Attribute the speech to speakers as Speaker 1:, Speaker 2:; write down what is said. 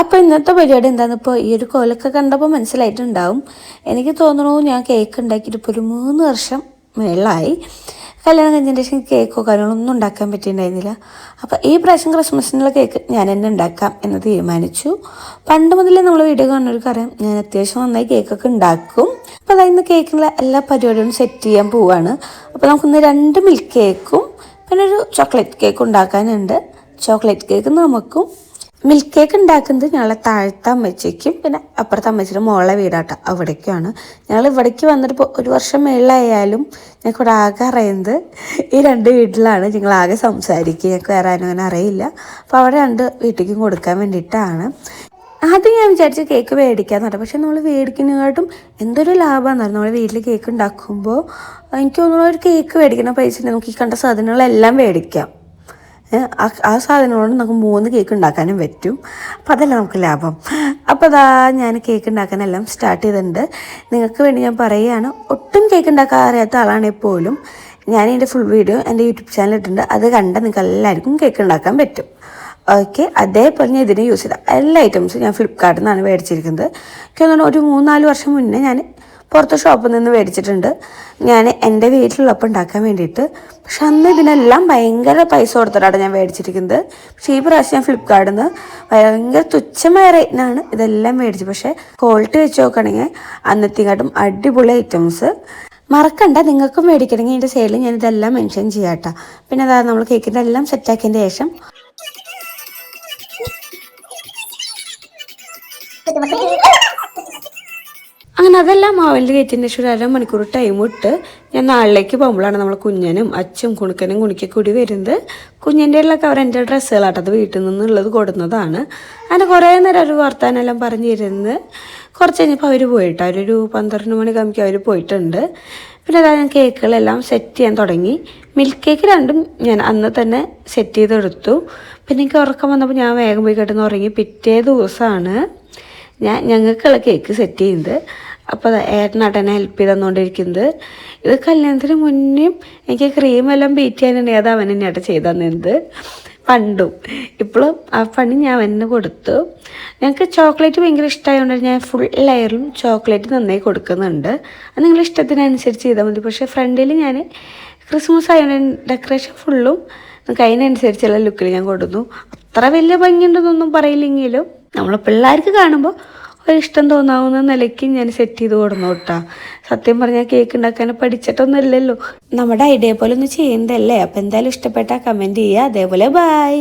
Speaker 1: അപ്പോൾ ഇന്നത്തെ പരിപാടി എന്താണെന്ന് ഇപ്പോൾ ഈ ഒരു കോലൊക്കെ കണ്ടപ്പോൾ മനസ്സിലായിട്ടുണ്ടാവും. എനിക്ക് തോന്നുന്നു ഞാൻ കേക്ക് ഉണ്ടാക്കിയിട്ട് ഇപ്പോൾ ഒരു 3 വർഷം മേളിലായി. കല്യാണം കഴിഞ്ഞതിന് ശേഷം കേക്കോ കാര്യങ്ങളൊന്നും ഉണ്ടാക്കാൻ പറ്റിയിട്ടുണ്ടായിരുന്നില്ല. അപ്പോൾ ഈ പ്രാവശ്യം ക്രിസ്മസിനുള്ള കേക്ക് ഞാൻ തന്നെ ഉണ്ടാക്കാം എന്ന് തീരുമാനിച്ചു. പണ്ട് മുതലേ നമ്മൾ വീഡിയോ കാണുന്നവർക്ക് അറിയാം ഞാൻ അത്യാവശ്യം നന്നായി കേക്കൊക്കെ ഉണ്ടാക്കും. അപ്പോൾ അതായത് കേക്കിനുള്ള എല്ലാ പരിപാടികളും സെറ്റ് ചെയ്യാൻ പോവുകയാണ്. അപ്പോൾ നമുക്കിന്ന് 2 മിൽക്ക് കേക്കും പിന്നെ ഒരു ചോക്ലേറ്റ് കേക്ക് ഉണ്ടാക്കാനുണ്ട്. ചോക്ലേറ്റ് കേക്ക് നമുക്കും മിൽക്ക് കേക്ക് ഉണ്ടാക്കുന്നത് ഞങ്ങളെ താഴത്തെ അമ്മച്ചയ്ക്കും പിന്നെ അപ്പുറത്തെ അമ്മച്ചിയുടെ മോളെ വീടാട്ടോ അവിടേക്കാണ്. ഞങ്ങൾ ഇവിടേക്ക് വന്നിട്ട് ഇപ്പോൾ 1 വർഷം മേളിലായാലും ഞങ്ങൾക്ക് ഇവിടെ ആകെ അറിയുന്നത് ഈ 2 വീട്ടിലാണ്. ഞങ്ങൾ ആകെ സംസാരിക്കുക, ഞങ്ങൾക്ക് വേറെ അങ്ങനെ അറിയില്ല. അപ്പോൾ അവിടെ 2 വീട്ടിലേക്കും കൊടുക്കാൻ വേണ്ടിയിട്ടാണ്. ആദ്യം ഞാൻ വിചാരിച്ച കേക്ക് മേടിക്കാന്ന് പറഞ്ഞു. പക്ഷെ നമ്മൾ മേടിക്കുന്നതിനായിട്ടും എന്തൊരു ലാഭമാണെന്ന് നമ്മൾ വീട്ടിൽ കേക്ക് ഉണ്ടാക്കുമ്പോൾ എനിക്ക് തോന്നുന്നു ഒരു കേക്ക് മേടിക്കുന്ന പൈസ നമുക്ക് ഈ കണ്ട സാധനങ്ങളെല്ലാം മേടിക്കാം. ആ സാധനങ്ങളോട് നമുക്ക് 3 കേക്ക് ഉണ്ടാക്കാനും പറ്റും. അപ്പോൾ അതല്ല നമുക്ക് ലാഭം. അപ്പോൾ അതാ ഞാൻ കേക്ക് ഉണ്ടാക്കാനെല്ലാം സ്റ്റാർട്ട് ചെയ്തിട്ടുണ്ട്. നിങ്ങൾക്ക് വേണ്ടി ഞാൻ പറയുകയാണ്, ഒട്ടും കേക്ക് ഉണ്ടാക്കാൻ അറിയാത്ത ആളാണെങ്കിൽ പോലും ഞാൻ എൻ്റെ ഫുൾ വീഡിയോ എൻ്റെ യൂട്യൂബ് ചാനൽ ഇട്ടിട്ടുണ്ട്. അത് കണ്ടാൽ നിങ്ങൾക്ക് എല്ലാവർക്കും കേക്ക് ഉണ്ടാക്കാൻ പറ്റും. ഓക്കെ, അതേപോലെ ഞാൻ ഇതിന് യൂസ് ചെയ്ത എല്ലാ ഐറ്റംസും ഞാൻ ഫ്ലിപ്കാർട്ടിൽ നിന്നാണ് മേടിച്ചിരിക്കുന്നത്. എനിക്ക് തോന്നുന്നു ഒരു 3-4 വർഷം മുന്നേ ഞാൻ പുറത്തെ ഷോപ്പിൽ നിന്ന് മേടിച്ചിട്ടുണ്ട് ഞാൻ എൻ്റെ വീട്ടിലുള്ളപ്പോൾ ഉണ്ടാക്കാൻ വേണ്ടിയിട്ട്. പക്ഷെ അന്ന് ഇതിനെല്ലാം ഭയങ്കര പൈസ കൊടുത്തിട്ടാണ് ഞാൻ മേടിച്ചിരിക്കുന്നത്. പക്ഷേ ഈ പ്രാവശ്യം ഞാൻ ഫ്ലിപ്കാർട്ടിൽ നിന്ന് ഭയങ്കര തുച്ഛമായ റേറ്റിനാണ് ഇതെല്ലാം മേടിച്ചത്. പക്ഷേ ക്വാളിറ്റി വെച്ച് നോക്കുകയാണെങ്കിൽ അന്നത്തെക്കാട്ടും അടിപൊളി ഐറ്റംസ്. മറക്കണ്ട, നിങ്ങൾക്കും മേടിക്കണമെങ്കിൽ ഇതിൻ്റെ സൈഡിൽ ഞാൻ ഇതെല്ലാം മെൻഷൻ ചെയ്യാം കേട്ടോ. പിന്നെ അതാ നമ്മൾ കേക്കിൻ്റെ എല്ലാം സെറ്റാക്കിയതിൻ്റെ ശേഷം അങ്ങനെ അതെല്ലാം മാവിൻ്റെ കയറ്റിൻ്റെ ശേഷം 1.5 മണിക്കൂർ ടൈം ഇട്ട് ഞാൻ നാളിലേക്ക് പോകുമ്പോഴാണ് നമ്മൾ കുഞ്ഞനും അച്ഛനും കുണുക്കനും കുണിക്കൂടി വരുന്നത്. കുഞ്ഞിൻ്റെ ഉള്ളൊക്കെ അവർ എൻ്റെ ഡ്രസ്സുകളാട്ടോ അത് വീട്ടിൽ നിന്നുള്ളത് കൊടുക്കുന്നതാണ്. അങ്ങനെ കുറേ നേരം ഒരു വർത്താനെല്ലാം പറഞ്ഞിരുന്ന് കുറച്ച് കഴിഞ്ഞപ്പോൾ അവർ പോയിട്ട് അവരൊരു 12 മണി കമ്മിക്ക് അവർ പോയിട്ടുണ്ട്. പിന്നെ അതാ ഞാൻ കേക്കുകളെല്ലാം സെറ്റ് ചെയ്യാൻ തുടങ്ങി. മിൽക്ക് കേക്ക് 2ഉം ഞാൻ അന്ന് തന്നെ സെറ്റ് ചെയ്തെടുത്തു. പിന്നെ എനിക്ക് ഉറക്കം വന്നപ്പോൾ ഞാൻ വേഗം പോയി കിടന്ന് ഉറങ്ങി. പിറ്റേ ദിവസമാണ് ഞങ്ങൾക്കുള്ള കേക്ക് സെറ്റ് ചെയ്യുന്നത്. അപ്പോൾ ഏട്ടനാട്ടെന്നെ ഹെൽപ്പ് ചെയ്ത് തന്നുകൊണ്ടിരിക്കുന്നത്. ഇത് കല്യാണത്തിന് മുന്നേയും എനിക്ക് ക്രീമെല്ലാം ബീറ്റ് ചെയ്യാനുണ്ടെങ്കിൽ അത് അവൻ തന്നെയായിട്ട് ചെയ്ത് തന്നത് പണ്ടും. ഇപ്പോഴും ആ പണി ഞാൻ അവന് കൊടുത്തു. ഞങ്ങൾക്ക് ചോക്ലേറ്റ് ഭയങ്കര ഇഷ്ടമായതുകൊണ്ട് ഞാൻ ഫുൾ ലെയറിലും ചോക്ലേറ്റ് നന്നായി കൊടുക്കുന്നുണ്ട്. അത് നിങ്ങളുടെ ഇഷ്ടത്തിനനുസരിച്ച് ചെയ്താൽ മതി. പക്ഷേ ഫ്രണ്ടിൽ ഞാൻ ക്രിസ്മസ് ആയതുകൊണ്ട് ഡെക്കറേഷൻ ഫുള്ളും നമുക്ക് അതിനനുസരിച്ചുള്ള ലുക്കിൽ ഞാൻ കൊടുത്തു. അത്ര വലിയ ഭംഗിയുണ്ടെന്നൊന്നും പറയില്ലെങ്കിലും നമ്മൾ പിള്ളേർക്ക് കാണുമ്പോൾ ഒരിഷ്ടം തോന്നാവുന്ന നിലയ്ക്ക് ഞാൻ സെറ്റ് ചെയ്ത് കൊടുന്നു കേട്ടോ. സത്യം പറഞ്ഞാൽ കേക്ക് ഉണ്ടാക്കാൻ പഠിച്ചിട്ടൊന്നുമില്ലല്ലോ, നമ്മുടെ ഐഡിയ പോലെ ഒന്ന് ചെയ്യുന്നതല്ലേ. അപ്പോൾ എന്തായാലും ഇഷ്ടപ്പെട്ടാൽ കമൻറ്റ് ചെയ്യുക. അതേപോലെ ബൈ.